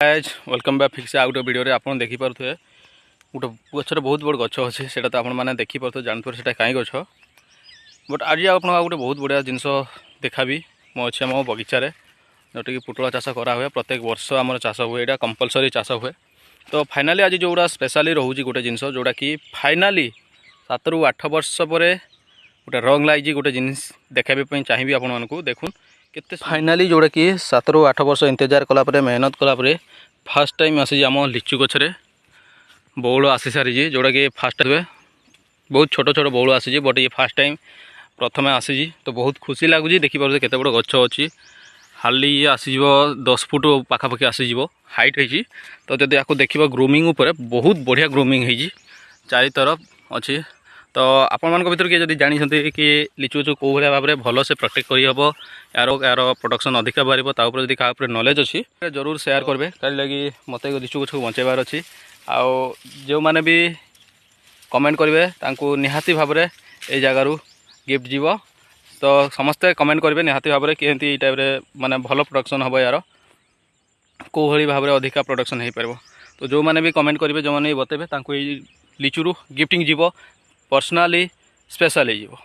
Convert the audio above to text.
Guys welcome back fix आउ गोटे video आप देखिपे गोटे गचर बहुत बड़ गच अच्छे से आपने देखिपे जानते से कहीं गच बट आज आप गोटे बहुत बढ़िया जिनस देखाबी मो अच्छे मो बगीचार जोटा कि पुटल चाष करा हुए प्रत्येक वर्ष आम चाष हुए यहाँ कंपलसरी चाष हुए। तो फाइनाली आज जोड़ा स्पेशली रोचे गोटे जिनस जोटा कि फाइनाली 7 ରୁ 8 वर्ष पर गोटे रंग लगी गोटे जिनिस देखापी चाहिए आपको देखुन केते फाइनाली जोड़ा कि 7 ରୁ 8 वर्ष इंतजार कलापर मेहनत कलापर फास्ट टाइम आसी आम लिचु गचरे बौल आसी सारी जोटा कि फास्ट हुए बहुत छोट छोट बौल आसी बट ये फास्ट टाइम प्रथम आसी तो बहुत खुशी लगुच देखिए केते बड़ गछ अच्छी हाली ये आसीज 10 फुट पाखापाखि आसीज हाइट है। तो जब आपको देखिए ग्रूमिंग उपर बहुत बढ़िया ग्रूमिंग है चारि तरफ अच्छी। तो आपण भर किए जब जानते कि लिचु गच कौ भाव में भल से प्रोटेक्ट करहब यार प्रोडक्शन अधिका बाहर तापर जब क्या नॉलेज अच्छी जरूर शेयर करेंगे कहीं लगी मत लिचु गच को बचाइबार अच्छी आउ जो मैंने भी कमेंट करेंगे तांको निहाती भाव में ये जगार गिफ्ट जीव। तो समस्ते कमेंट करेंगे निहाती भाव में कि टाइप माने भल प्रोडक्शन हम यार कौ भाव में अधिका प्रोडक्शन हो पार। तो जो मैंने भी कमेंट करेंगे जो मैंने बतेबे तांको लिचुरू गिफ्टिंग जीव पर्सनाली स्पेशल हो।